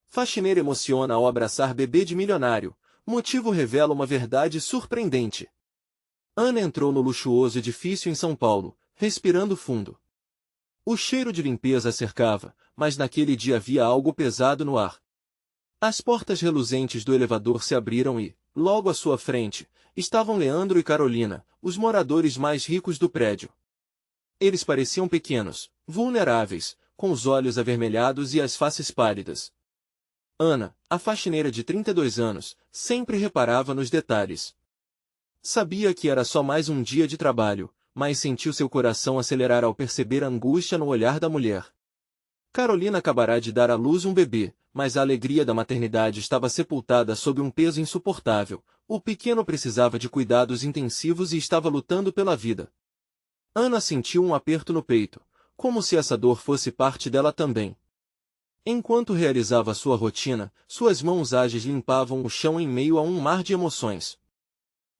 Faxineira emociona ao abraçar bebê de milionário. Motivo revela uma verdade surpreendente. Ana entrou no luxuoso edifício em São Paulo, respirando fundo. O cheiro de limpeza a cercava, mas naquele dia havia algo pesado no ar. As portas reluzentes do elevador se abriram e, logo à sua frente, estavam Leandro e Carolina, os moradores mais ricos do prédio. Eles pareciam pequenos, vulneráveis, com os olhos avermelhados e as faces pálidas. Ana, a faxineira de 32 anos, sempre reparava nos detalhes. Sabia que era só mais um dia de trabalho, mas sentiu seu coração acelerar ao perceber a angústia no olhar da mulher. Carolina acabará de dar à luz um bebê, mas a alegria da maternidade estava sepultada sob um peso insuportável. O pequeno precisava de cuidados intensivos e estava lutando pela vida. Ana sentiu um aperto no peito, como se essa dor fosse parte dela também. Enquanto realizava sua rotina, suas mãos ágeis limpavam o chão em meio a um mar de emoções.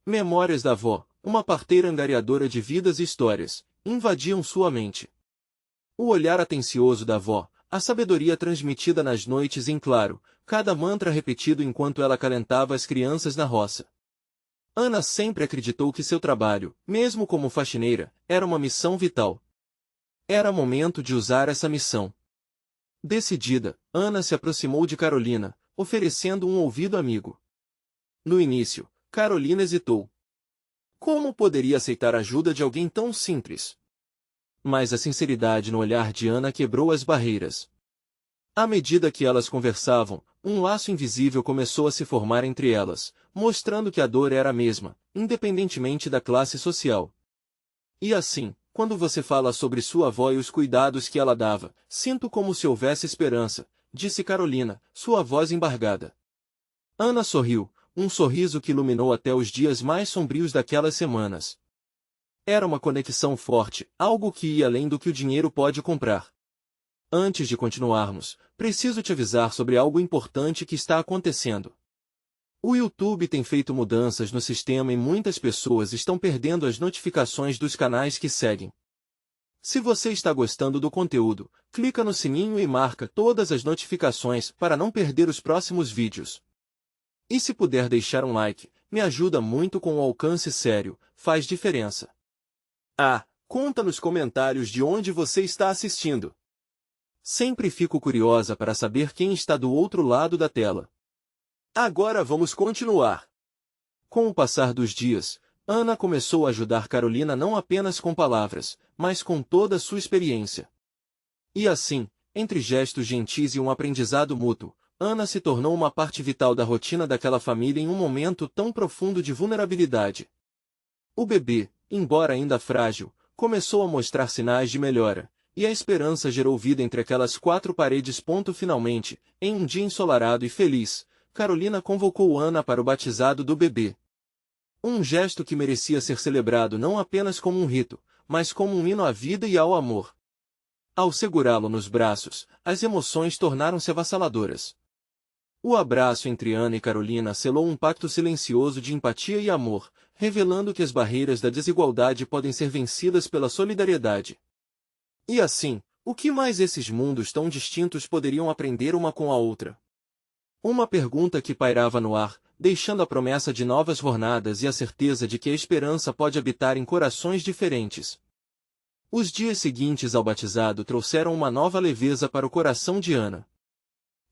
Memórias da avó, uma parteira angariadora de vidas e histórias, invadiam sua mente. O olhar atencioso da avó, a sabedoria transmitida nas noites em claro, cada mantra repetido enquanto ela acalentava as crianças na roça. Ana sempre acreditou que seu trabalho, mesmo como faxineira, era uma missão vital. Era momento de usar essa missão. Decidida, Ana se aproximou de Carolina, oferecendo um ouvido amigo. No início, Carolina hesitou. Como poderia aceitar a ajuda de alguém tão simples? Mas a sinceridade no olhar de Ana quebrou as barreiras. À medida que elas conversavam, um laço invisível começou a se formar entre elas, mostrando que a dor era a mesma, independentemente da classe social. E assim, quando você fala sobre sua avó e os cuidados que ela dava, sinto como se houvesse esperança, disse Carolina, sua voz embargada. Ana sorriu, um sorriso que iluminou até os dias mais sombrios daquelas semanas. Era uma conexão forte, algo que ia além do que o dinheiro pode comprar. Antes de continuarmos, preciso te avisar sobre algo importante que está acontecendo. O YouTube tem feito mudanças no sistema e muitas pessoas estão perdendo as notificações dos canais que seguem. Se você está gostando do conteúdo, clica no sininho e marca todas as notificações para não perder os próximos vídeos. E se puder deixar um like, me ajuda muito com o alcance sério, faz diferença. Conta nos comentários de onde você está assistindo. Sempre fico curiosa para saber quem está do outro lado da tela. Agora vamos continuar. Com o passar dos dias, Ana começou a ajudar Carolina não apenas com palavras, mas com toda a sua experiência. E assim, entre gestos gentis e um aprendizado mútuo, Ana se tornou uma parte vital da rotina daquela família em um momento tão profundo de vulnerabilidade. O bebê, embora ainda frágil, começou a mostrar sinais de melhora, e a esperança gerou vida entre aquelas quatro paredes. Finalmente, em um dia ensolarado e feliz, Carolina convocou Ana para o batizado do bebê. Um gesto que merecia ser celebrado não apenas como um rito, mas como um hino à vida e ao amor. Ao segurá-lo nos braços, as emoções tornaram-se avassaladoras. O abraço entre Ana e Carolina selou um pacto silencioso de empatia e amor, revelando que as barreiras da desigualdade podem ser vencidas pela solidariedade. E assim, o que mais esses mundos tão distintos poderiam aprender uma com a outra? Uma pergunta que pairava no ar, deixando a promessa de novas jornadas e a certeza de que a esperança pode habitar em corações diferentes. Os dias seguintes ao batizado trouxeram uma nova leveza para o coração de Ana.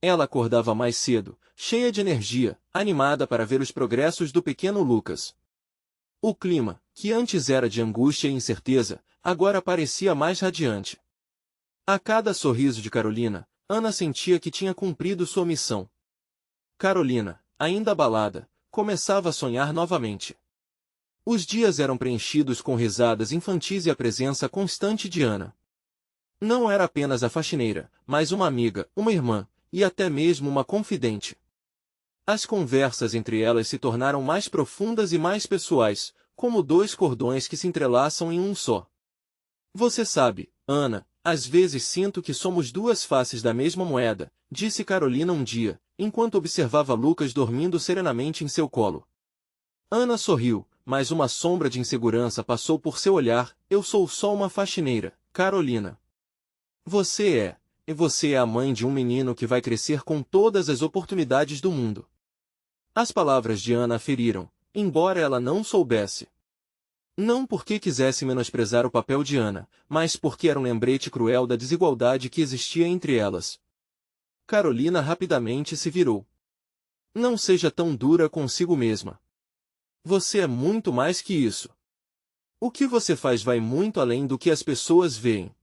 Ela acordava mais cedo, cheia de energia, animada para ver os progressos do pequeno Lucas. O clima, que antes era de angústia e incerteza, agora parecia mais radiante. A cada sorriso de Carolina, Ana sentia que tinha cumprido sua missão. Carolina, ainda abalada, começava a sonhar novamente. Os dias eram preenchidos com risadas infantis e a presença constante de Ana. Não era apenas a faxineira, mas uma amiga, uma irmã, e até mesmo uma confidente. As conversas entre elas se tornaram mais profundas e mais pessoais, como dois cordões que se entrelaçam em um só. Você sabe, Ana, às vezes sinto que somos duas faces da mesma moeda, disse Carolina um dia, enquanto observava Lucas dormindo serenamente em seu colo. Ana sorriu, mas uma sombra de insegurança passou por seu olhar. Eu sou só uma faxineira, Carolina. Você é, e você é a mãe de um menino que vai crescer com todas as oportunidades do mundo. As palavras de Ana a feriram, embora ela não soubesse. Não porque quisesse menosprezar o papel de Ana, mas porque era um lembrete cruel da desigualdade que existia entre elas. Carolina rapidamente se virou. Não seja tão dura consigo mesma. Você é muito mais que isso. O que você faz vai muito além do que as pessoas veem.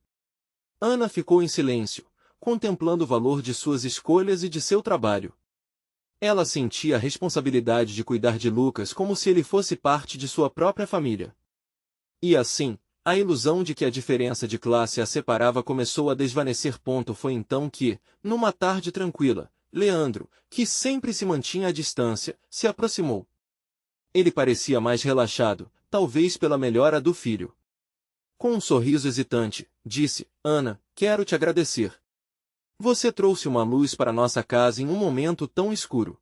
Ana ficou em silêncio, contemplando o valor de suas escolhas e de seu trabalho. Ela sentia a responsabilidade de cuidar de Lucas como se ele fosse parte de sua própria família. E assim, a ilusão de que a diferença de classe a separava começou a desvanecer. Foi então que, numa tarde tranquila, Leandro, que sempre se mantinha à distância, se aproximou. Ele parecia mais relaxado, talvez pela melhora do filho. Com um sorriso hesitante, disse: Ana, quero te agradecer. Você trouxe uma luz para nossa casa em um momento tão escuro.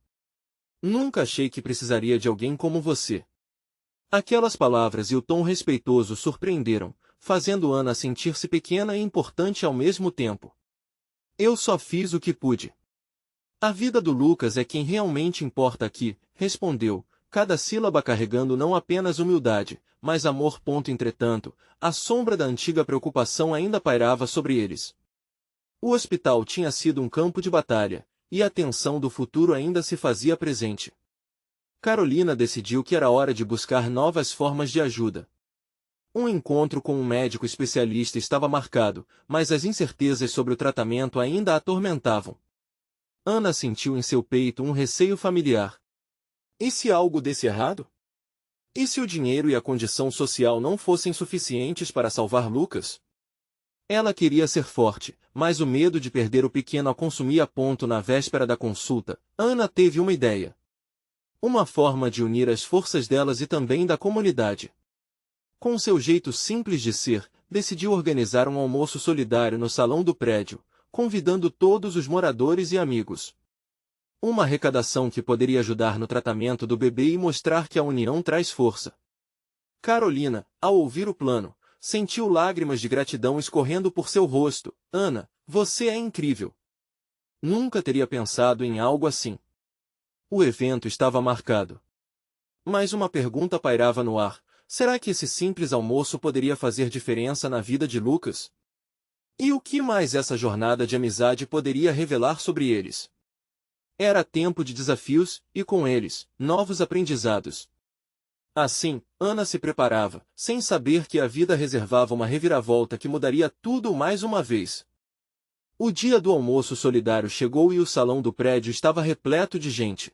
Nunca achei que precisaria de alguém como você. Aquelas palavras e o tom respeitoso surpreenderam, fazendo Ana sentir-se pequena e importante ao mesmo tempo. Eu só fiz o que pude. A vida do Lucas é quem realmente importa aqui, respondeu, cada sílaba carregando não apenas humildade, mas amor. Entretanto, a sombra da antiga preocupação ainda pairava sobre eles. O hospital tinha sido um campo de batalha, e a tensão do futuro ainda se fazia presente. Carolina decidiu que era hora de buscar novas formas de ajuda. Um encontro com um médico especialista estava marcado, mas as incertezas sobre o tratamento ainda a atormentavam. Ana sentiu em seu peito um receio familiar. E se algo desse errado? E se o dinheiro e a condição social não fossem suficientes para salvar Lucas? Ela queria ser forte, mas o medo de perder o pequeno a consumia. Na véspera da consulta, Ana teve uma ideia. Uma forma de unir as forças delas e também da comunidade. Com seu jeito simples de ser, decidiu organizar um almoço solidário no salão do prédio, convidando todos os moradores e amigos. Uma arrecadação que poderia ajudar no tratamento do bebê e mostrar que a união traz força. Carolina, ao ouvir o plano, sentiu lágrimas de gratidão escorrendo por seu rosto. Ana, você é incrível. Nunca teria pensado em algo assim. O evento estava marcado. Mas uma pergunta pairava no ar. Será que esse simples almoço poderia fazer diferença na vida de Lucas? E o que mais essa jornada de amizade poderia revelar sobre eles? Era tempo de desafios, e com eles, novos aprendizados. Assim, Ana se preparava, sem saber que a vida reservava uma reviravolta que mudaria tudo mais uma vez. O dia do almoço solidário chegou e o salão do prédio estava repleto de gente.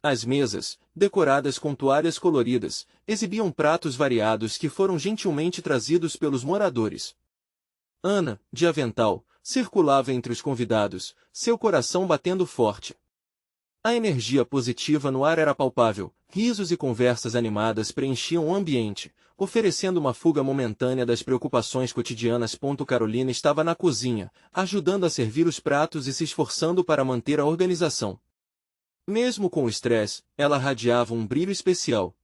As mesas, decoradas com toalhas coloridas, exibiam pratos variados que foram gentilmente trazidos pelos moradores. Ana, de avental, circulava entre os convidados, seu coração batendo forte. A energia positiva no ar era palpável, risos e conversas animadas preenchiam o ambiente, oferecendo uma fuga momentânea das preocupações cotidianas. Carolina estava na cozinha, ajudando a servir os pratos e se esforçando para manter a organização. Mesmo com o estresse, ela radiava um brilho especial.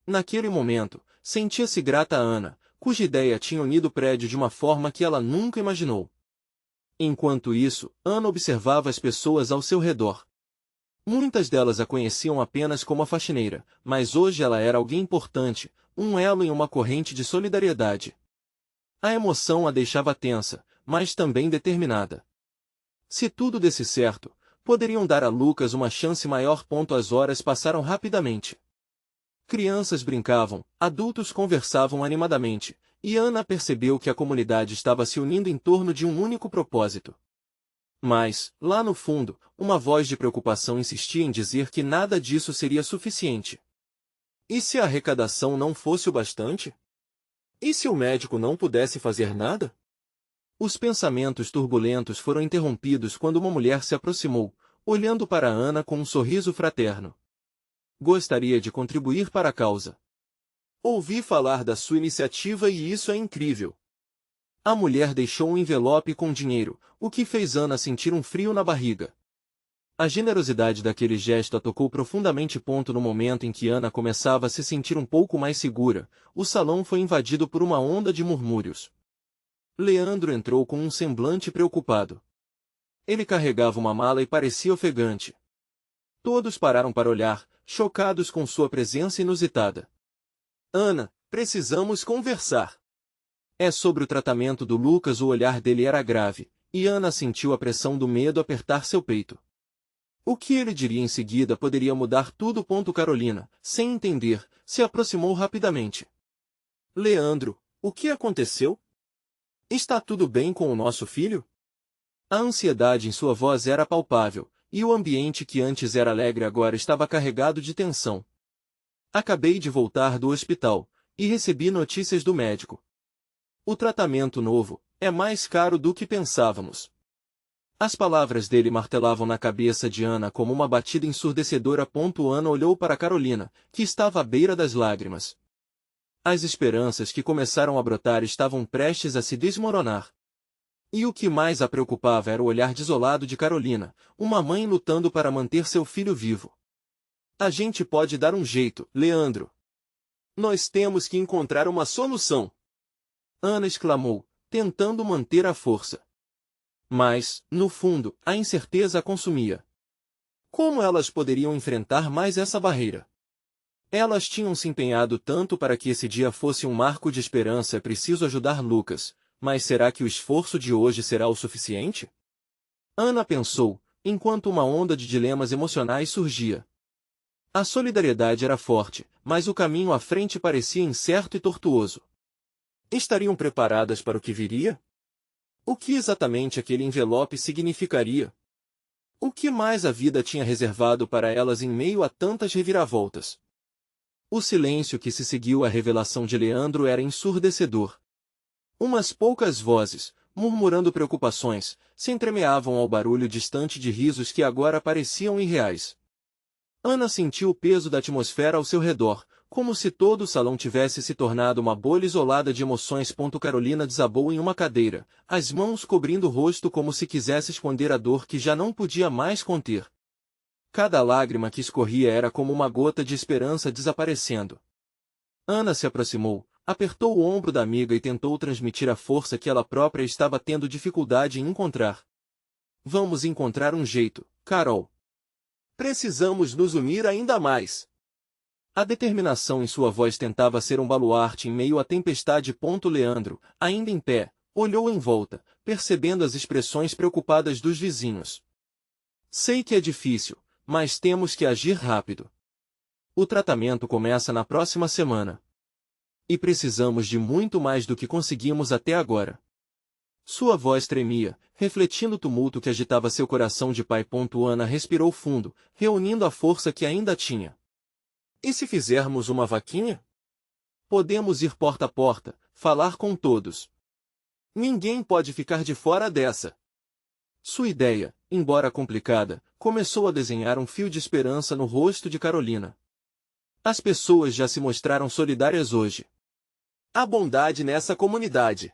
Naquele momento, sentia-se grata a Ana, cuja ideia tinha unido o prédio de uma forma que ela nunca imaginou. Enquanto isso, Ana observava as pessoas ao seu redor. Muitas delas a conheciam apenas como a faxineira, mas hoje ela era alguém importante, um elo em uma corrente de solidariedade. A emoção a deixava tensa, mas também determinada. Se tudo desse certo, poderiam dar a Lucas uma chance maior. As horas passaram rapidamente. Crianças brincavam, adultos conversavam animadamente, e Ana percebeu que a comunidade estava se unindo em torno de um único propósito. Mas, lá no fundo, uma voz de preocupação insistia em dizer que nada disso seria suficiente. E se a arrecadação não fosse o bastante? E se o médico não pudesse fazer nada? Os pensamentos turbulentos foram interrompidos quando uma mulher se aproximou, olhando para Ana com um sorriso fraterno. Gostaria de contribuir para a causa. Ouvi falar da sua iniciativa e isso é incrível. A mulher deixou um envelope com dinheiro, o que fez Ana sentir um frio na barriga. A generosidade daquele gesto a tocou profundamente. No momento em que Ana começava a se sentir um pouco mais segura, o salão foi invadido por uma onda de murmúrios. Leandro entrou com um semblante preocupado. Ele carregava uma mala e parecia ofegante. Todos pararam para olhar, chocados com sua presença inusitada. Ana, precisamos conversar. É sobre o tratamento do Lucas. O olhar dele era grave, e Ana sentiu a pressão do medo apertar seu peito. O que ele diria em seguida poderia mudar tudo. Carolina, sem entender, se aproximou rapidamente. Leandro, o que aconteceu? Está tudo bem com o nosso filho? A ansiedade em sua voz era palpável, e o ambiente que antes era alegre agora estava carregado de tensão. Acabei de voltar do hospital, e recebi notícias do médico. O tratamento novo é mais caro do que pensávamos. As palavras dele martelavam na cabeça de Ana como uma batida ensurdecedora. Ana olhou para Carolina, que estava à beira das lágrimas. As esperanças que começaram a brotar estavam prestes a se desmoronar. E o que mais a preocupava era o olhar desolado de Carolina, uma mãe lutando para manter seu filho vivo. A gente pode dar um jeito, Leandro. Nós temos que encontrar uma solução. Ana exclamou, tentando manter a força. Mas, no fundo, a incerteza a consumia. Como elas poderiam enfrentar mais essa barreira? Elas tinham se empenhado tanto para que esse dia fosse um marco de esperança. É preciso ajudar Lucas, mas será que o esforço de hoje será o suficiente? Ana pensou, enquanto uma onda de dilemas emocionais surgia. A solidariedade era forte, mas o caminho à frente parecia incerto e tortuoso. Estariam preparadas para o que viria? O que exatamente aquele envelope significaria? O que mais a vida tinha reservado para elas em meio a tantas reviravoltas? O silêncio que se seguiu à revelação de Leandro era ensurdecedor. Umas poucas vozes, murmurando preocupações, se entremeavam ao barulho distante de risos que agora pareciam irreais. Ana sentiu o peso da atmosfera ao seu redor, como se todo o salão tivesse se tornado uma bolha isolada de emoções. Carolina desabou em uma cadeira, as mãos cobrindo o rosto como se quisesse esconder a dor que já não podia mais conter. Cada lágrima que escorria era como uma gota de esperança desaparecendo. Ana se aproximou, apertou o ombro da amiga e tentou transmitir a força que ela própria estava tendo dificuldade em encontrar. Vamos encontrar um jeito, Carol. Precisamos nos unir ainda mais. A determinação em sua voz tentava ser um baluarte em meio à tempestade. Leandro, ainda em pé, olhou em volta, percebendo as expressões preocupadas dos vizinhos. Sei que é difícil, mas temos que agir rápido. O tratamento começa na próxima semana. E precisamos de muito mais do que conseguimos até agora. Sua voz tremia, refletindo o tumulto que agitava seu coração de pai. Ana respirou fundo, reunindo a força que ainda tinha. E se fizermos uma vaquinha? Podemos ir porta a porta, falar com todos. Ninguém pode ficar de fora dessa. Sua ideia, embora complicada, começou a desenhar um fio de esperança no rosto de Carolina. As pessoas já se mostraram solidárias hoje. Há bondade nessa comunidade.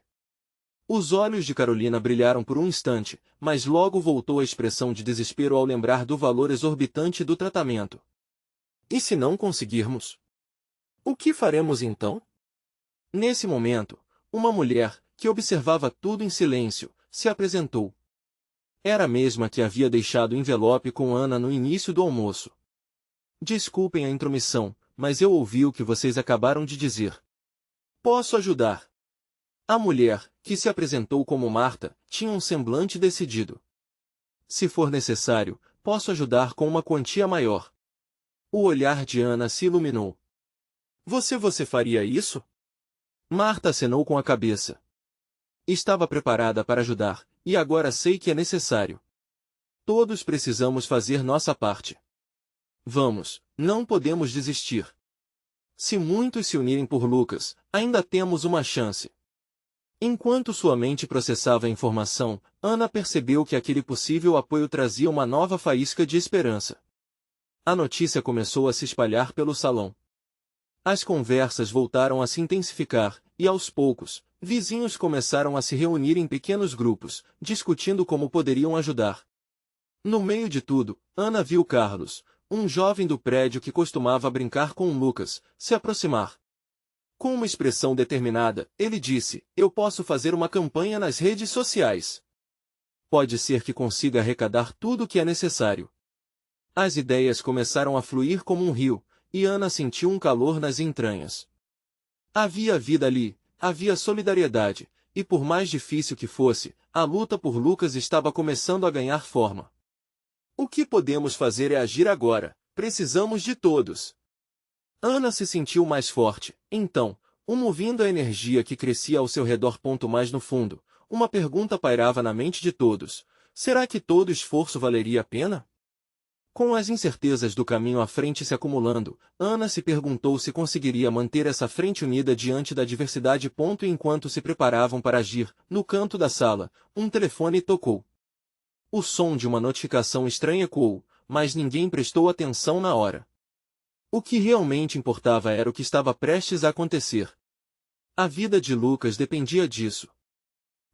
Os olhos de Carolina brilharam por um instante, mas logo voltou a expressão de desespero ao lembrar do valor exorbitante do tratamento. E se não conseguirmos? O que faremos então? Nesse momento, uma mulher, que observava tudo em silêncio, se apresentou. Era a mesma que havia deixado o envelope com Ana no início do almoço. Desculpem a intromissão, mas eu ouvi o que vocês acabaram de dizer. Posso ajudar? A mulher, que se apresentou como Marta, tinha um semblante decidido. Se for necessário, posso ajudar com uma quantia maior. O olhar de Ana se iluminou. Você faria isso? Marta acenou com a cabeça. Estava preparada para ajudar, e agora sei que é necessário. Todos precisamos fazer nossa parte. Vamos, não podemos desistir. Se muitos se unirem por Lucas, ainda temos uma chance. Enquanto sua mente processava a informação, Ana percebeu que aquele possível apoio trazia uma nova faísca de esperança. A notícia começou a se espalhar pelo salão. As conversas voltaram a se intensificar, e aos poucos, vizinhos começaram a se reunir em pequenos grupos, discutindo como poderiam ajudar. No meio de tudo, Ana viu Carlos, um jovem do prédio que costumava brincar com Lucas, se aproximar. Com uma expressão determinada, ele disse: "Eu posso fazer uma campanha nas redes sociais. Pode ser que consiga arrecadar tudo o que é necessário." As ideias começaram a fluir como um rio, e Ana sentiu um calor nas entranhas. Havia vida ali, havia solidariedade, e por mais difícil que fosse, a luta por Lucas estava começando a ganhar forma. "O que podemos fazer é agir agora, precisamos de todos." Ana se sentiu mais forte, então, ouvindo a energia que crescia ao seu redor. Mais no fundo, uma pergunta pairava na mente de todos: será que todo esforço valeria a pena? Com as incertezas do caminho à frente se acumulando, Ana se perguntou se conseguiria manter essa frente unida diante da adversidade. Enquanto se preparavam para agir, no canto da sala, um telefone tocou. O som de uma notificação estranha ecoou, mas ninguém prestou atenção na hora. O que realmente importava era o que estava prestes a acontecer. A vida de Lucas dependia disso.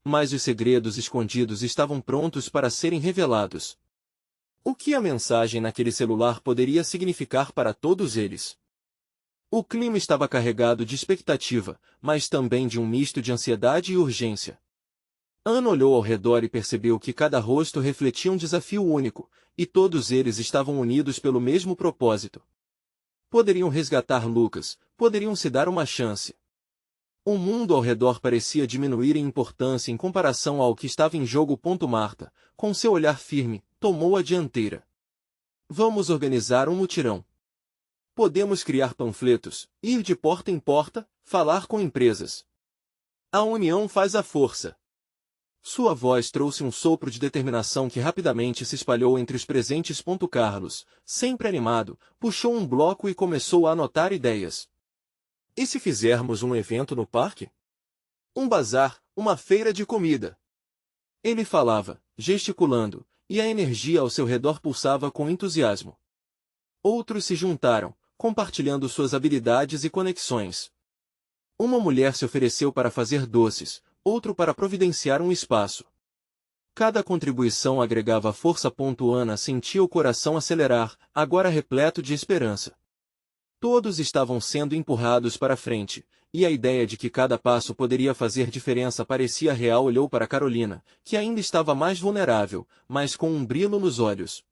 Mas os segredos escondidos estavam prontos para serem revelados. O que a mensagem naquele celular poderia significar para todos eles? O clima estava carregado de expectativa, mas também de um misto de ansiedade e urgência. Ana olhou ao redor e percebeu que cada rosto refletia um desafio único, e todos eles estavam unidos pelo mesmo propósito. Poderiam resgatar Lucas, poderiam se dar uma chance. O mundo ao redor parecia diminuir em importância em comparação ao que estava em jogo. Marta, com seu olhar firme, tomou a dianteira. "Vamos organizar um mutirão. Podemos criar panfletos, ir de porta em porta, falar com empresas. A união faz a força." Sua voz trouxe um sopro de determinação que rapidamente se espalhou entre os presentes. Carlos, sempre animado, puxou um bloco e começou a anotar ideias. "E se fizermos um evento no parque? Um bazar, uma feira de comida?" Ele falava, gesticulando, e a energia ao seu redor pulsava com entusiasmo. Outros se juntaram, compartilhando suas habilidades e conexões. Uma mulher se ofereceu para fazer doces, outro para providenciar um espaço. Cada contribuição agregava força. Ana sentia o coração acelerar, agora repleto de esperança. Todos estavam sendo empurrados para frente, e a ideia de que cada passo poderia fazer diferença parecia real. Olhou para Carolina, que ainda estava mais vulnerável, mas com um brilho nos olhos.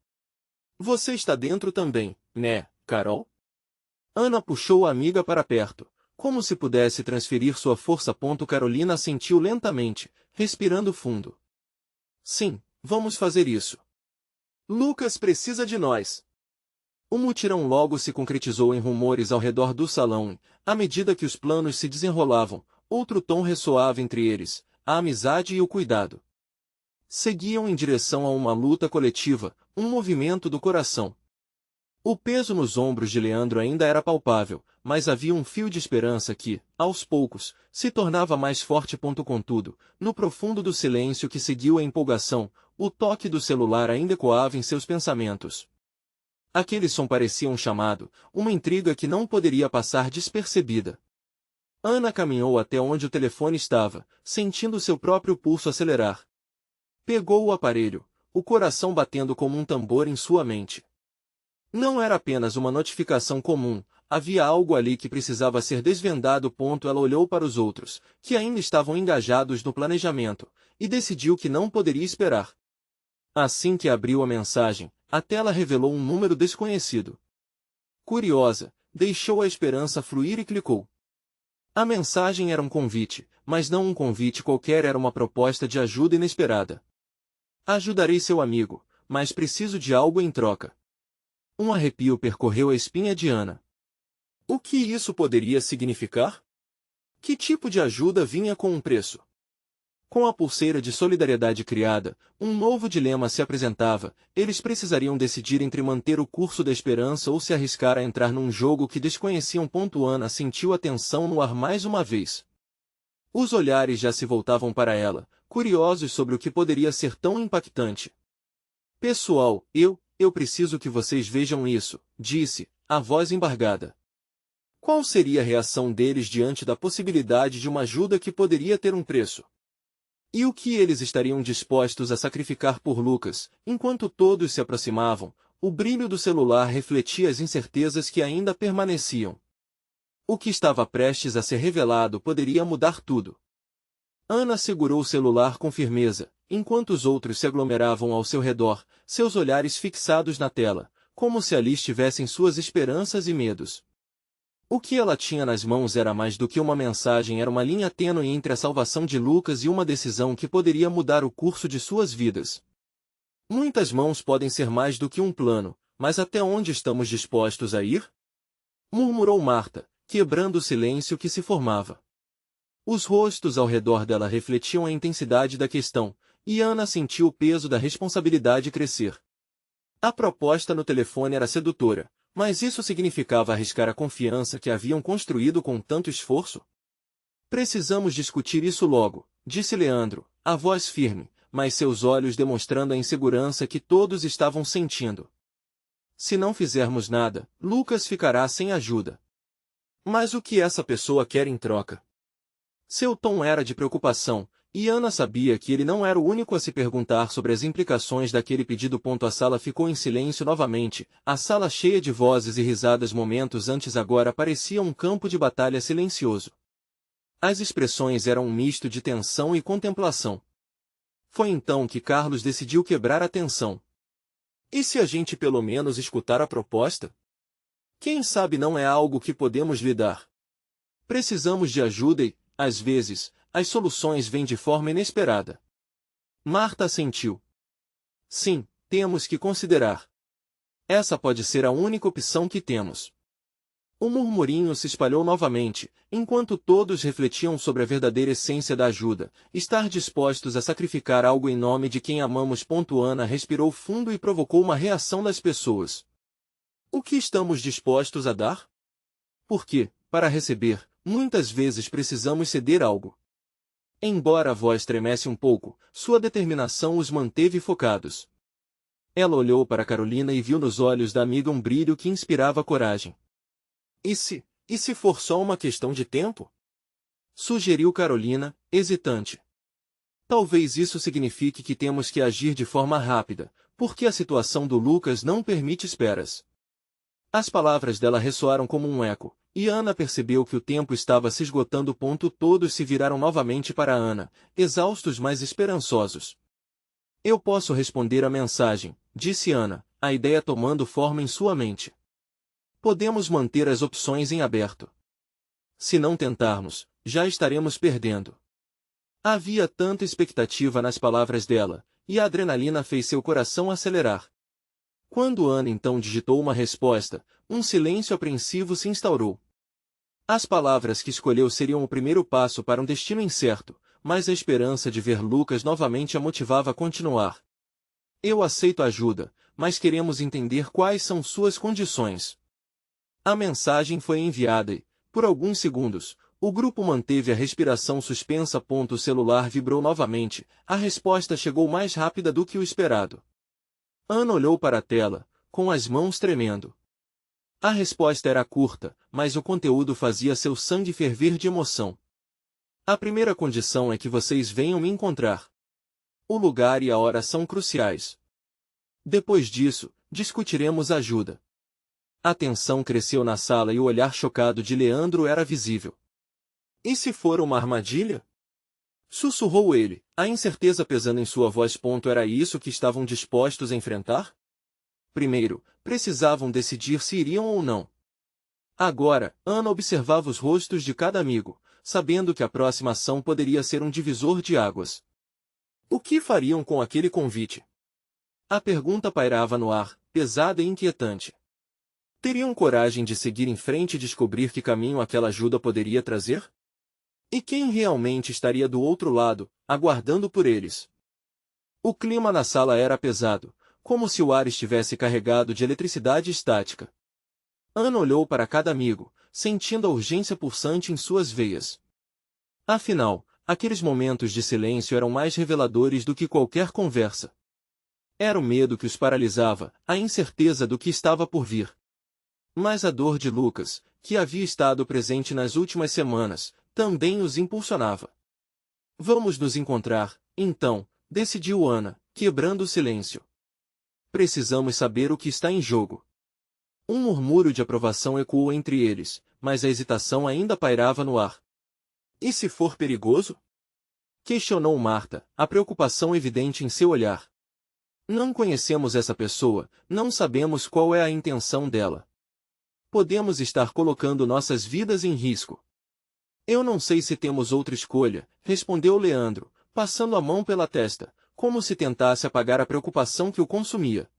"Você está dentro também, né, Carol?" Ana puxou a amiga para perto, como se pudesse transferir sua força. Carolina assentiu lentamente, respirando fundo. "Sim, vamos fazer isso. Lucas precisa de nós." O mutirão logo se concretizou em rumores ao redor do salão e, à medida que os planos se desenrolavam, outro tom ressoava entre eles: a amizade e o cuidado. Seguiam em direção a uma luta coletiva, um movimento do coração. O peso nos ombros de Leandro ainda era palpável, mas havia um fio de esperança que, aos poucos, se tornava mais forte. Contudo, no profundo do silêncio que seguiu a empolgação, o toque do celular ainda ecoava em seus pensamentos. Aquele som parecia um chamado, uma intriga que não poderia passar despercebida. Ana caminhou até onde o telefone estava, sentindo seu próprio pulso acelerar. Pegou o aparelho, o coração batendo como um tambor em sua mente. Não era apenas uma notificação comum, havia algo ali que precisava ser desvendado. Ela olhou para os outros, que ainda estavam engajados no planejamento, e decidiu que não poderia esperar. Assim que abriu a mensagem, a tela revelou um número desconhecido. Curiosa, deixou a esperança fluir e clicou. A mensagem era um convite, mas não um convite qualquer, era uma proposta de ajuda inesperada. "Ajudarei seu amigo, mas preciso de algo em troca." Um arrepio percorreu a espinha de Ana. O que isso poderia significar? Que tipo de ajuda vinha com um preço? Com a pulseira de solidariedade criada, um novo dilema se apresentava: eles precisariam decidir entre manter o curso da esperança ou se arriscar a entrar num jogo que desconheciam. Ana sentiu a tensão no ar mais uma vez. Os olhares já se voltavam para ela, curiosos sobre o que poderia ser tão impactante. "Pessoal, eu preciso que vocês vejam isso", disse, a voz embargada. Qual seria a reação deles diante da possibilidade de uma ajuda que poderia ter um preço? E o que eles estariam dispostos a sacrificar por Lucas? Enquanto todos se aproximavam, o brilho do celular refletia as incertezas que ainda permaneciam. O que estava prestes a ser revelado poderia mudar tudo. Ana segurou o celular com firmeza, enquanto os outros se aglomeravam ao seu redor, seus olhares fixados na tela, como se ali estivessem suas esperanças e medos. O que ela tinha nas mãos era mais do que uma mensagem, era uma linha tênue entre a salvação de Lucas e uma decisão que poderia mudar o curso de suas vidas. Muitas mãos podem ser mais do que um plano, mas até onde estamos dispostos a ir? Murmurou Marta, quebrando o silêncio que se formava. Os rostos ao redor dela refletiam a intensidade da questão, e Ana sentiu o peso da responsabilidade crescer. A proposta no telefone era sedutora, mas isso significava arriscar a confiança que haviam construído com tanto esforço? Precisamos discutir isso logo, disse Leandro, a voz firme, mas seus olhos demonstrando a insegurança que todos estavam sentindo. Se não fizermos nada, Lucas ficará sem ajuda. Mas o que essa pessoa quer em troca? Seu tom era de preocupação, e Ana sabia que ele não era o único a se perguntar sobre as implicações daquele pedido. A sala ficou em silêncio novamente, a sala cheia de vozes e risadas. Momentos antes agora parecia um campo de batalha silencioso. As expressões eram um misto de tensão e contemplação. Foi então que Carlos decidiu quebrar a tensão. E se a gente pelo menos escutar a proposta? Quem sabe não é algo que podemos lidar. Precisamos de ajuda e, às vezes, as soluções vêm de forma inesperada. Marta assentiu. Sim, temos que considerar. Essa pode ser a única opção que temos. O murmurinho se espalhou novamente, enquanto todos refletiam sobre a verdadeira essência da ajuda, estar dispostos a sacrificar algo em nome de quem amamos. Ana respirou fundo e provocou uma reação das pessoas. O que estamos dispostos a dar? Porque, para receber, muitas vezes precisamos ceder algo. Embora a voz tremesse um pouco, sua determinação os manteve focados. Ela olhou para Carolina e viu nos olhos da amiga um brilho que inspirava coragem. E se for só uma questão de tempo? Sugeriu Carolina, hesitante. Talvez isso signifique que temos que agir de forma rápida, porque a situação do Lucas não permite esperas. As palavras dela ressoaram como um eco, e Ana percebeu que o tempo estava se esgotando. Todos se viraram novamente para Ana, exaustos mas esperançosos. Eu posso responder a mensagem, disse Ana, a ideia tomando forma em sua mente. Podemos manter as opções em aberto. Se não tentarmos, já estaremos perdendo. Havia tanta expectativa nas palavras dela, e a adrenalina fez seu coração acelerar. Quando Ana então digitou uma resposta, um silêncio apreensivo se instaurou. As palavras que escolheu seriam o primeiro passo para um destino incerto, mas a esperança de ver Lucas novamente a motivava a continuar. Eu aceito ajuda, mas queremos entender quais são suas condições. A mensagem foi enviada e, por alguns segundos, o grupo manteve a respiração suspensa. O celular vibrou novamente, a resposta chegou mais rápida do que o esperado. Ana olhou para a tela, com as mãos tremendo. A resposta era curta, mas o conteúdo fazia seu sangue ferver de emoção. A primeira condição é que vocês venham me encontrar. O lugar e a hora são cruciais. Depois disso, discutiremos ajuda. A tensão cresceu na sala e o olhar chocado de Leandro era visível. E se for uma armadilha? Sussurrou ele, a incerteza pesando em sua voz. Era isso que estavam dispostos a enfrentar? Primeiro, precisavam decidir se iriam ou não. Agora, Ana observava os rostos de cada amigo, sabendo que a próxima ação poderia ser um divisor de águas. O que fariam com aquele convite? A pergunta pairava no ar, pesada e inquietante. Teriam coragem de seguir em frente e descobrir que caminho aquela ajuda poderia trazer? E quem realmente estaria do outro lado, aguardando por eles? O clima na sala era pesado, como se o ar estivesse carregado de eletricidade estática. Ana olhou para cada amigo, sentindo a urgência pulsante em suas veias. Afinal, aqueles momentos de silêncio eram mais reveladores do que qualquer conversa. Era o medo que os paralisava, a incerteza do que estava por vir. Mas a dor de Lucas, que havia estado presente nas últimas semanas, também os impulsionava. Vamos nos encontrar, então, decidiu Ana, quebrando o silêncio. Precisamos saber o que está em jogo. Um murmúrio de aprovação ecoou entre eles, mas a hesitação ainda pairava no ar. E se for perigoso? Questionou Marta, a preocupação evidente em seu olhar. Não conhecemos essa pessoa, não sabemos qual é a intenção dela. Podemos estar colocando nossas vidas em risco. Eu não sei se temos outra escolha, respondeu Leandro, passando a mão pela testa, como se tentasse apagar a preocupação que o consumia.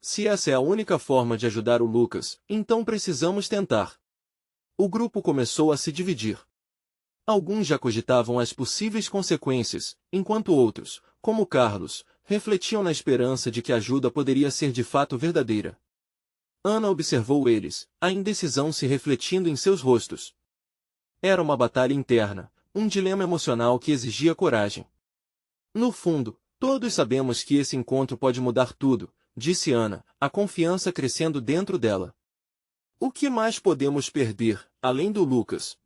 Se essa é a única forma de ajudar o Lucas, então precisamos tentar. O grupo começou a se dividir. Alguns já cogitavam as possíveis consequências, enquanto outros, como Carlos, refletiam na esperança de que a ajuda poderia ser de fato verdadeira. Ana observou eles, a indecisão se refletindo em seus rostos. Era uma batalha interna, um dilema emocional que exigia coragem. No fundo, todos sabemos que esse encontro pode mudar tudo, disse Ana, a confiança crescendo dentro dela. O que mais podemos perder, além do Lucas?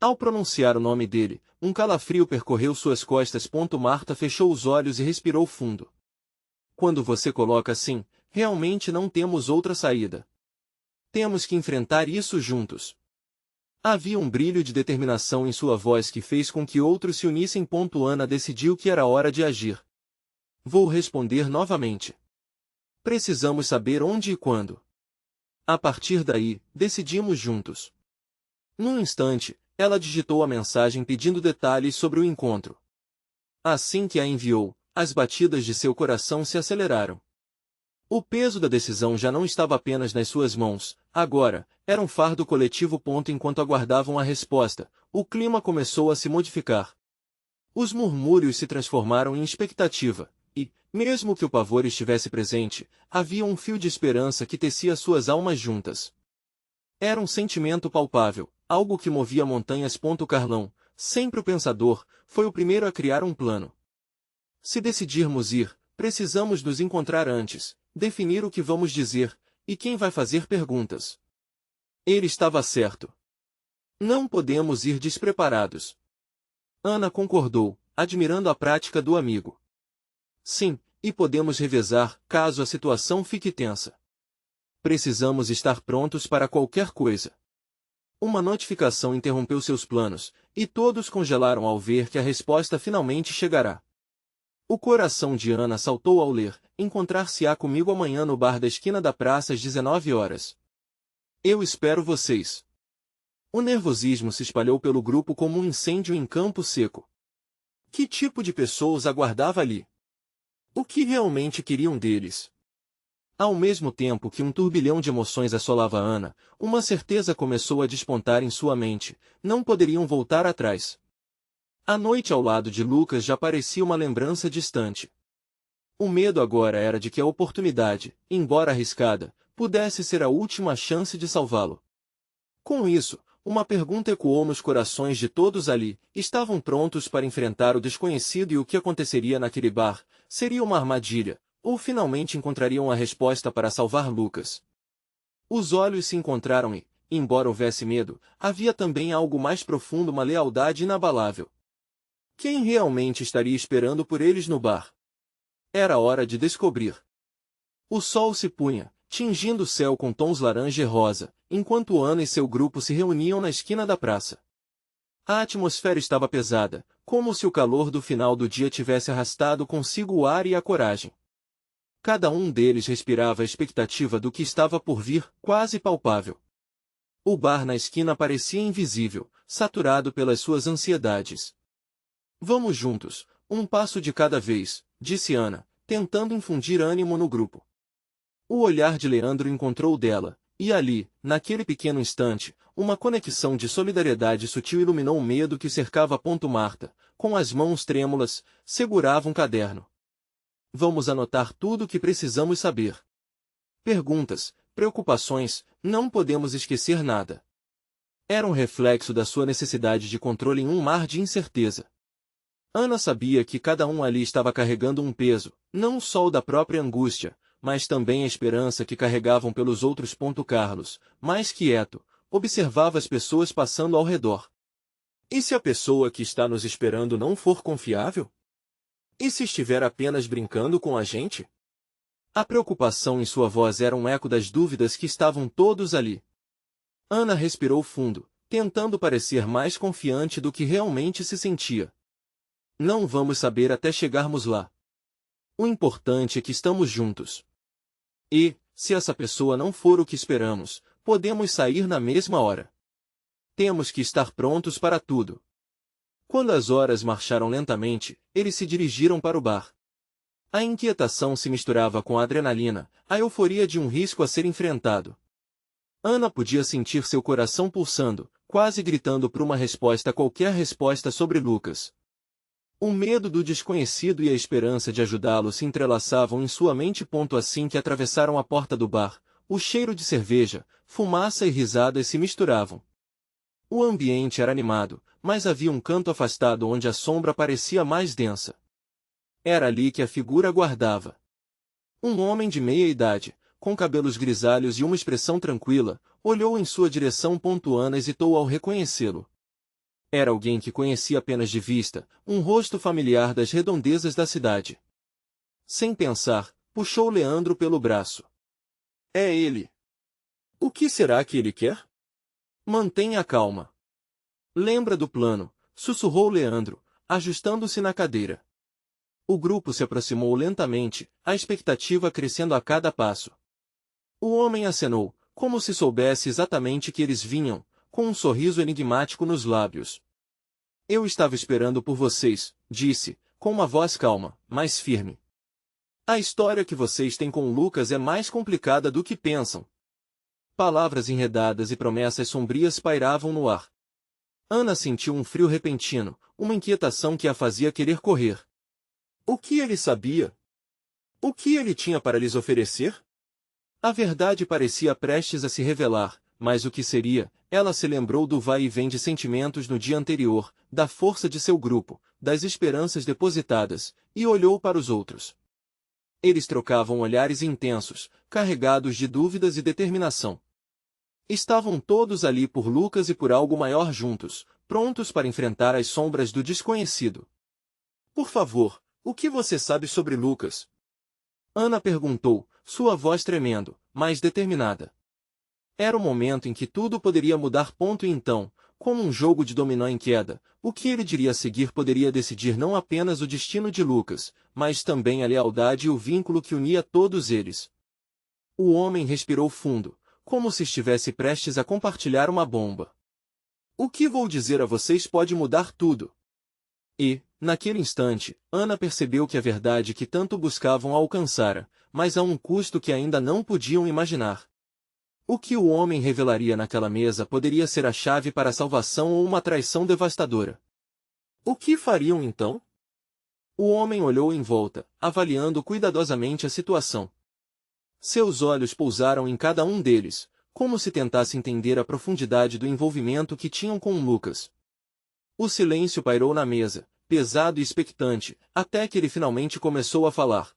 Ao pronunciar o nome dele, um calafrio percorreu suas costas. Marta fechou os olhos e respirou fundo. Quando você coloca assim, realmente não temos outra saída. Temos que enfrentar isso juntos. Havia um brilho de determinação em sua voz que fez com que outros se unissem. Ana decidiu que era hora de agir. Vou responder novamente. Precisamos saber onde e quando. A partir daí, decidimos juntos. Num instante, ela digitou a mensagem pedindo detalhes sobre o encontro. Assim que a enviou, as batidas de seu coração se aceleraram. O peso da decisão já não estava apenas nas suas mãos, agora, era um fardo coletivo. Enquanto aguardavam a resposta, o clima começou a se modificar. Os murmúrios se transformaram em expectativa, e, mesmo que o pavor estivesse presente, havia um fio de esperança que tecia suas almas juntas. Era um sentimento palpável, algo que movia montanhas. Carlão, sempre o pensador, foi o primeiro a criar um plano. Se decidirmos ir, precisamos nos encontrar antes, definir o que vamos dizer, e quem vai fazer perguntas. Ele estava certo. Não podemos ir despreparados. Ana concordou, admirando a prática do amigo. Sim, e podemos revezar, caso a situação fique tensa. Precisamos estar prontos para qualquer coisa. Uma notificação interrompeu seus planos, e todos congelaram ao ver que a resposta finalmente chegará. O coração de Ana saltou ao ler: encontrar-se-á comigo amanhã no bar da esquina da praça às 19 horas. Eu espero vocês. O nervosismo se espalhou pelo grupo como um incêndio em campo seco. Que tipo de pessoas aguardava ali? O que realmente queriam deles? Ao mesmo tempo que um turbilhão de emoções assolava Ana, uma certeza começou a despontar em sua mente: não poderiam voltar atrás. A noite ao lado de Lucas já parecia uma lembrança distante. O medo agora era de que a oportunidade, embora arriscada, pudesse ser a última chance de salvá-lo. Com isso, uma pergunta ecoou nos corações de todos ali: estavam prontos para enfrentar o desconhecido e o que aconteceria naquele bar? Seria uma armadilha, ou finalmente encontrariam a resposta para salvar Lucas? Os olhos se encontraram e, embora houvesse medo, havia também algo mais profundo, uma lealdade inabalável. Quem realmente estaria esperando por eles no bar? Era hora de descobrir. O sol se punha, tingindo o céu com tons laranja e rosa, enquanto Ana e seu grupo se reuniam na esquina da praça. A atmosfera estava pesada, como se o calor do final do dia tivesse arrastado consigo o ar e a coragem. Cada um deles respirava a expectativa do que estava por vir, quase palpável. O bar na esquina parecia invisível, saturado pelas suas ansiedades. Vamos juntos, um passo de cada vez, disse Ana, tentando infundir ânimo no grupo. O olhar de Leandro encontrou o dela, e ali, naquele pequeno instante, uma conexão de solidariedade sutil iluminou o medo que cercava. Marta, com as mãos trêmulas, segurava um caderno. Vamos anotar tudo o que precisamos saber. Perguntas, preocupações, não podemos esquecer nada. Era um reflexo da sua necessidade de controle em um mar de incerteza. Ana sabia que cada um ali estava carregando um peso, não só o da própria angústia, mas também a esperança que carregavam pelos outros. Carlos, mais quieto, observava as pessoas passando ao redor. E se a pessoa que está nos esperando não for confiável? E se estiver apenas brincando com a gente? A preocupação em sua voz era um eco das dúvidas que estavam todos ali. Ana respirou fundo, tentando parecer mais confiante do que realmente se sentia. Não vamos saber até chegarmos lá. O importante é que estamos juntos. E, se essa pessoa não for o que esperamos, podemos sair na mesma hora. Temos que estar prontos para tudo. Quando as horas marcharam lentamente, eles se dirigiram para o bar. A inquietação se misturava com a adrenalina, a euforia de um risco a ser enfrentado. Ana podia sentir seu coração pulsando, quase gritando por uma resposta, qualquer resposta sobre Lucas. O medo do desconhecido e a esperança de ajudá-lo se entrelaçavam em sua mente. Assim que atravessaram a porta do bar, o cheiro de cerveja, fumaça e risadas se misturavam. O ambiente era animado, mas havia um canto afastado onde a sombra parecia mais densa. Era ali que a figura aguardava. Um homem de meia idade, com cabelos grisalhos e uma expressão tranquila, olhou em sua direção. Ana hesitou ao reconhecê-lo. Era alguém que conhecia apenas de vista, um rosto familiar das redondezas da cidade. Sem pensar, puxou Leandro pelo braço. É ele. O que será que ele quer? Mantenha calma. Lembra do plano, sussurrou Leandro, ajustando-se na cadeira. O grupo se aproximou lentamente, a expectativa crescendo a cada passo. O homem acenou, como se soubesse exatamente que eles vinham, com um sorriso enigmático nos lábios. Eu estava esperando por vocês, disse, com uma voz calma, mas firme. A história que vocês têm com Lucas é mais complicada do que pensam. Palavras enredadas e promessas sombrias pairavam no ar. Ana sentiu um frio repentino, uma inquietação que a fazia querer correr. O que ele sabia? O que ele tinha para lhes oferecer? A verdade parecia prestes a se revelar, mas o que seria? Ela se lembrou do vai e vem de sentimentos no dia anterior, da força de seu grupo, das esperanças depositadas, e olhou para os outros. Eles trocavam olhares intensos, carregados de dúvidas e determinação. Estavam todos ali por Lucas e por algo maior juntos, prontos para enfrentar as sombras do desconhecido. Por favor, o que você sabe sobre Lucas? Ana perguntou, sua voz tremendo, mas determinada. Era o momento em que tudo poderia mudar. E então, como um jogo de dominó em queda, o que ele diria a seguir poderia decidir não apenas o destino de Lucas, mas também a lealdade e o vínculo que unia todos eles. O homem respirou fundo, como se estivesse prestes a compartilhar uma bomba. O que vou dizer a vocês pode mudar tudo. E, naquele instante, Ana percebeu que a verdade que tanto buscavam alcançara, mas a um custo que ainda não podiam imaginar. O que o homem revelaria naquela mesa poderia ser a chave para a salvação ou uma traição devastadora. O que fariam então? O homem olhou em volta, avaliando cuidadosamente a situação. Seus olhos pousaram em cada um deles, como se tentasse entender a profundidade do envolvimento que tinham com Lucas. O silêncio pairou na mesa, pesado e expectante, até que ele finalmente começou a falar.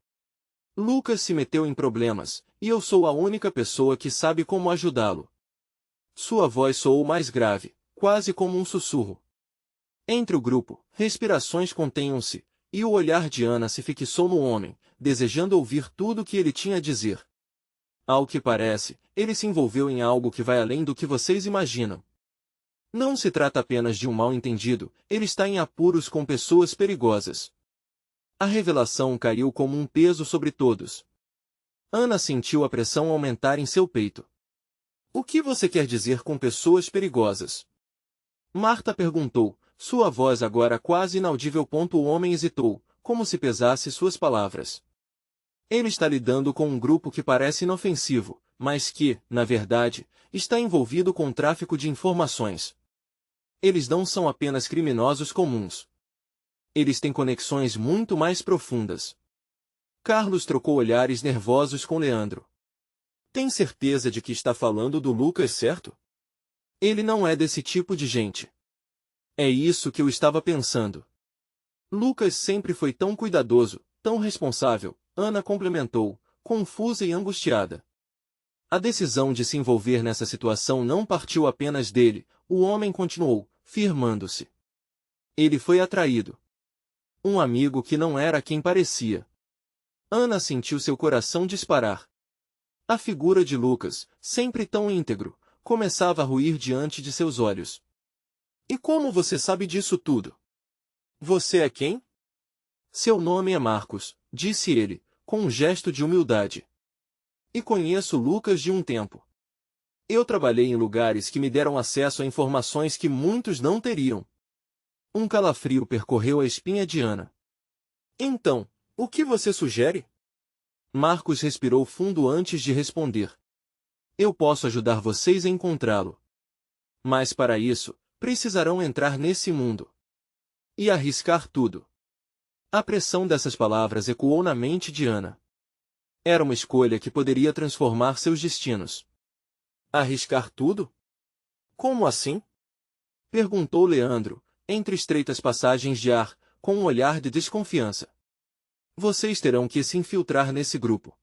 Lucas se meteu em problemas, e eu sou a única pessoa que sabe como ajudá-lo. Sua voz soou mais grave, quase como um sussurro. Entre o grupo, respirações contenham-se, e o olhar de Ana se fixou no homem, desejando ouvir tudo o que ele tinha a dizer. Ao que parece, ele se envolveu em algo que vai além do que vocês imaginam. Não se trata apenas de um mal-entendido, ele está em apuros com pessoas perigosas. A revelação caiu como um peso sobre todos. Ana sentiu a pressão aumentar em seu peito. O que você quer dizer com pessoas perigosas? Marta perguntou, sua voz agora quase inaudível. O homem hesitou, como se pesasse suas palavras. Ele está lidando com um grupo que parece inofensivo, mas que, na verdade, está envolvido com tráfico de informações. Eles não são apenas criminosos comuns. Eles têm conexões muito mais profundas. Carlos trocou olhares nervosos com Leandro. Tem certeza de que está falando do Lucas, certo? Ele não é desse tipo de gente. É isso que eu estava pensando. Lucas sempre foi tão cuidadoso, tão responsável, Ana complementou, confusa e angustiada. A decisão de se envolver nessa situação não partiu apenas dele, o homem continuou, firmando-se. Ele foi atraído. Um amigo que não era quem parecia. Ana sentiu seu coração disparar. A figura de Lucas, sempre tão íntegro, começava a ruir diante de seus olhos. E como você sabe disso tudo? Você é quem? Seu nome é Marcos, disse ele, com um gesto de humildade. E conheço Lucas de um tempo. Eu trabalhei em lugares que me deram acesso a informações que muitos não teriam. Um calafrio percorreu a espinha de Ana. Então, o que você sugere? Marcos respirou fundo antes de responder. Eu posso ajudar vocês a encontrá-lo. Mas para isso, precisarão entrar nesse mundo. E arriscar tudo. A pressão dessas palavras ecoou na mente de Ana. Era uma escolha que poderia transformar seus destinos. Arriscar tudo? Como assim? Perguntou Leandro, entre estreitas passagens de ar, com um olhar de desconfiança. Vocês terão que se infiltrar nesse grupo.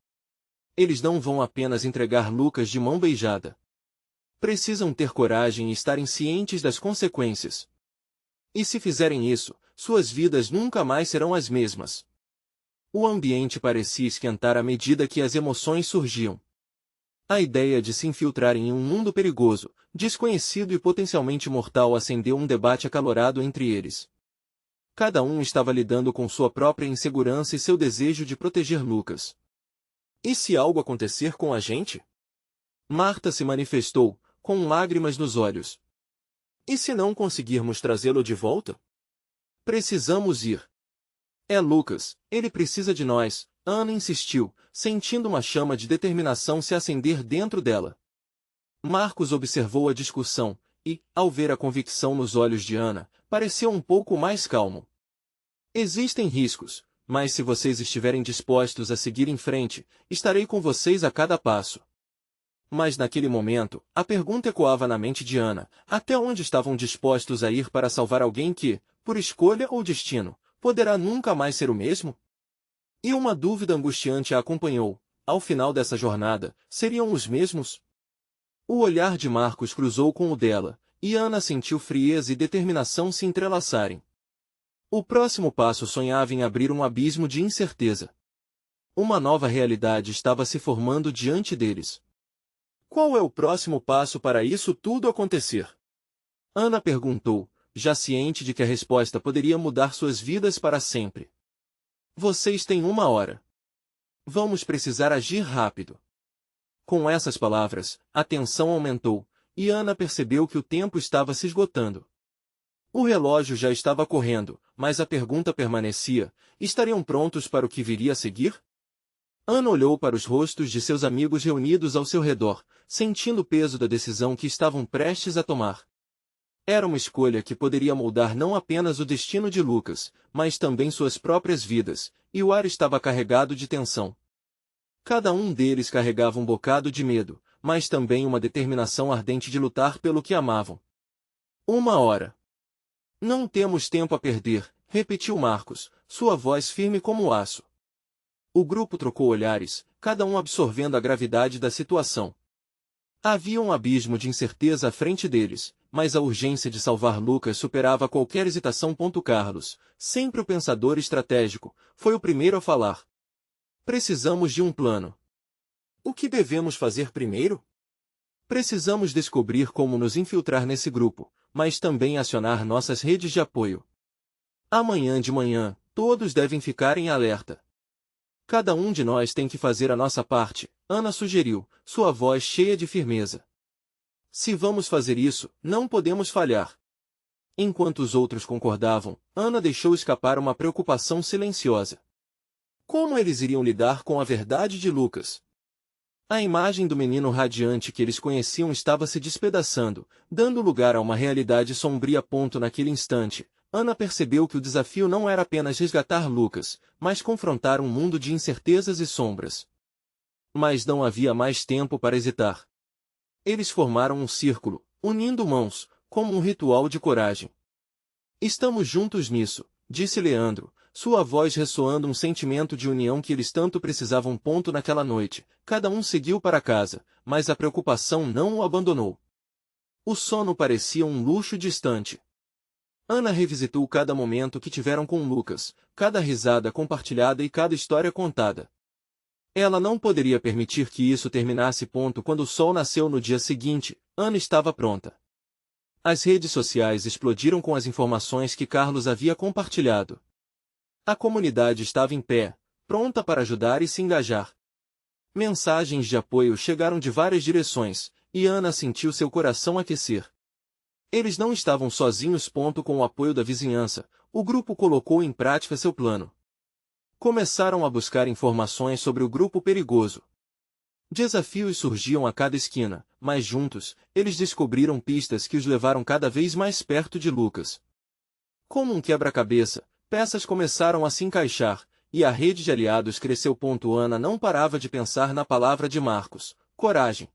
Eles não vão apenas entregar Lucas de mão beijada. Precisam ter coragem e estarem cientes das consequências. E se fizerem isso, suas vidas nunca mais serão as mesmas. O ambiente parecia esquentar à medida que as emoções surgiam. A ideia de se infiltrarem em um mundo perigoso, desconhecido e potencialmente mortal acendeu um debate acalorado entre eles. Cada um estava lidando com sua própria insegurança e seu desejo de proteger Lucas. E se algo acontecer com a gente? Marta se manifestou, com lágrimas nos olhos. E se não conseguirmos trazê-lo de volta? Precisamos ir. É Lucas, ele precisa de nós, Ana insistiu, sentindo uma chama de determinação se acender dentro dela. Marcos observou a discussão, e, ao ver a convicção nos olhos de Ana, pareceu um pouco mais calmo. Existem riscos, mas se vocês estiverem dispostos a seguir em frente, estarei com vocês a cada passo. Mas naquele momento, a pergunta ecoava na mente de Ana, até onde estavam dispostos a ir para salvar alguém que, por escolha ou destino, poderá nunca mais ser o mesmo? E uma dúvida angustiante a acompanhou. Ao final dessa jornada, seriam os mesmos? O olhar de Marcos cruzou com o dela, e Ana sentiu frieza e determinação se entrelaçarem. O próximo passo sonhava em abrir um abismo de incerteza. Uma nova realidade estava se formando diante deles. Qual é o próximo passo para isso tudo acontecer? Ana perguntou, já ciente de que a resposta poderia mudar suas vidas para sempre. Vocês têm 1 hora. Vamos precisar agir rápido. Com essas palavras, a tensão aumentou, e Ana percebeu que o tempo estava se esgotando. O relógio já estava correndo, mas a pergunta permanecia: estariam prontos para o que viria a seguir? Ana olhou para os rostos de seus amigos reunidos ao seu redor, sentindo o peso da decisão que estavam prestes a tomar. Era uma escolha que poderia moldar não apenas o destino de Lucas, mas também suas próprias vidas, e o ar estava carregado de tensão. Cada um deles carregava um bocado de medo, mas também uma determinação ardente de lutar pelo que amavam. 1 hora. Não temos tempo a perder, repetiu Marcos, sua voz firme como o aço. O grupo trocou olhares, cada um absorvendo a gravidade da situação. Havia um abismo de incerteza à frente deles, mas a urgência de salvar Lucas superava qualquer hesitação. Carlos, sempre o pensador estratégico, foi o primeiro a falar. Precisamos de um plano. O que devemos fazer primeiro? Precisamos descobrir como nos infiltrar nesse grupo, mas também acionar nossas redes de apoio. Amanhã de manhã, todos devem ficar em alerta. Cada um de nós tem que fazer a nossa parte, Ana sugeriu, sua voz cheia de firmeza. Se vamos fazer isso, não podemos falhar. Enquanto os outros concordavam, Ana deixou escapar uma preocupação silenciosa. Como eles iriam lidar com a verdade de Lucas? A imagem do menino radiante que eles conheciam estava se despedaçando, dando lugar a uma realidade sombria. Naquele instante, Ana percebeu que o desafio não era apenas resgatar Lucas, mas confrontar um mundo de incertezas e sombras. Mas não havia mais tempo para hesitar. Eles formaram um círculo, unindo mãos, como um ritual de coragem. Estamos juntos nisso, disse Leandro, sua voz ressoando um sentimento de união que eles tanto precisavam. Naquela noite, cada um seguiu para casa, mas a preocupação não o abandonou. O sono parecia um luxo distante. Ana revisitou cada momento que tiveram com Lucas, cada risada compartilhada e cada história contada. Ela não poderia permitir que isso terminasse. Quando o sol nasceu no dia seguinte, Ana estava pronta. As redes sociais explodiram com as informações que Carlos havia compartilhado. A comunidade estava em pé, pronta para ajudar e se engajar. Mensagens de apoio chegaram de várias direções, e Ana sentiu seu coração aquecer. Eles não estavam sozinhos. Com o apoio da vizinhança, o grupo colocou em prática seu plano. Começaram a buscar informações sobre o grupo perigoso. Desafios surgiam a cada esquina, mas juntos, eles descobriram pistas que os levaram cada vez mais perto de Lucas. Como um quebra-cabeça, peças começaram a se encaixar, e a rede de aliados cresceu. Ana não parava de pensar na palavra de Marcos: coragem.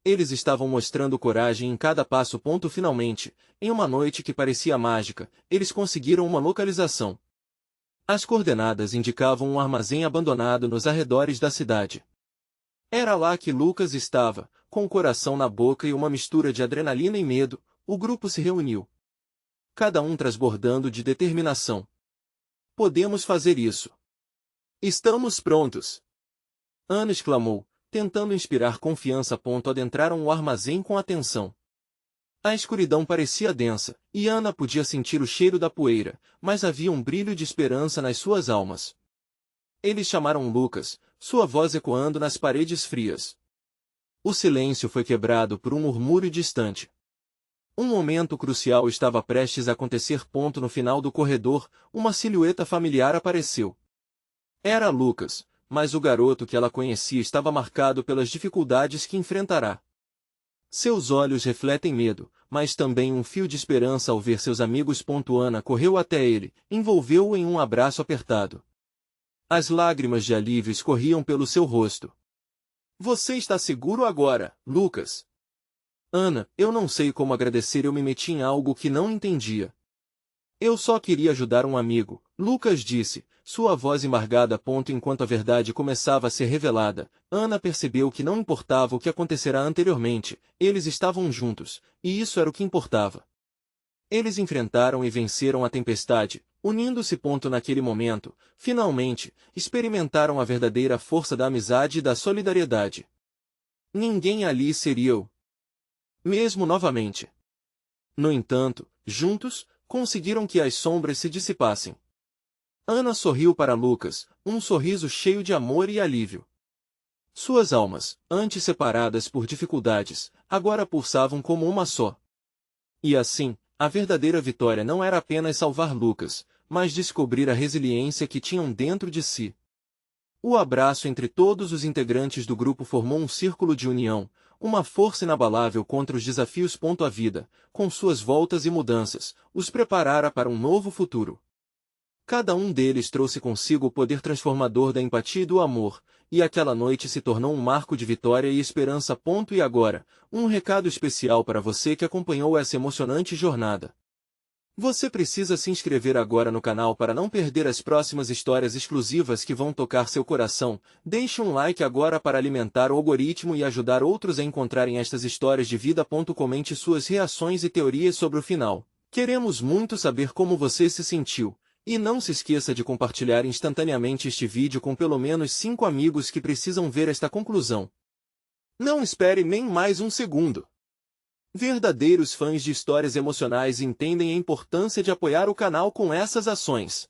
Eles estavam mostrando coragem em cada passo. Finalmente, em uma noite que parecia mágica, eles conseguiram uma localização. As coordenadas indicavam um armazém abandonado nos arredores da cidade. Era lá que Lucas estava, com o coração na boca e uma mistura de adrenalina e medo. O grupo se reuniu. Cada um transbordando de determinação. Podemos fazer isso. Estamos prontos. Ana exclamou, tentando inspirar confiança. Adentraram o armazém com atenção. A escuridão parecia densa, e Ana podia sentir o cheiro da poeira, mas havia um brilho de esperança nas suas almas. Eles chamaram Lucas, sua voz ecoando nas paredes frias. O silêncio foi quebrado por um murmúrio distante. Um momento crucial estava prestes a acontecer. No final do corredor, uma silhueta familiar apareceu. Era Lucas, mas o garoto que ela conhecia estava marcado pelas dificuldades que enfrentará. Seus olhos refletem medo, mas também um fio de esperança ao ver seus amigos. Ana correu até ele, envolveu-o em um abraço apertado. As lágrimas de alívio escorriam pelo seu rosto. Você está seguro agora, Lucas? Ana, eu não sei como agradecer. Eu me meti em algo que não entendia. Eu só queria ajudar um amigo, Lucas disse, sua voz embargada. Enquanto a verdade começava a ser revelada, Ana percebeu que não importava o que acontecera anteriormente, eles estavam juntos, e isso era o que importava. Eles enfrentaram e venceram a tempestade, unindo-se. Naquele momento, finalmente, experimentaram a verdadeira força da amizade e da solidariedade. Ninguém ali seria eu mesmo novamente. No entanto, juntos, conseguiram que as sombras se dissipassem. Ana sorriu para Lucas, um sorriso cheio de amor e alívio. Suas almas, antes separadas por dificuldades, agora pulsavam como uma só. E assim, a verdadeira vitória não era apenas salvar Lucas, mas descobrir a resiliência que tinham dentro de si. O abraço entre todos os integrantes do grupo formou um círculo de união, uma força inabalável contra os desafios. A vida, com suas voltas e mudanças, os preparara para um novo futuro. Cada um deles trouxe consigo o poder transformador da empatia e do amor, e aquela noite se tornou um marco de vitória e esperança. E agora, um recado especial para você que acompanhou essa emocionante jornada. Você precisa se inscrever agora no canal para não perder as próximas histórias exclusivas que vão tocar seu coração. Deixe um like agora para alimentar o algoritmo e ajudar outros a encontrarem estas histórias de vida. Comente suas reações e teorias sobre o final. Queremos muito saber como você se sentiu. E não se esqueça de compartilhar instantaneamente este vídeo com pelo menos 5 amigos que precisam ver esta conclusão. Não espere nem mais um segundo. Verdadeiros fãs de histórias emocionais entendem a importância de apoiar o canal com essas ações.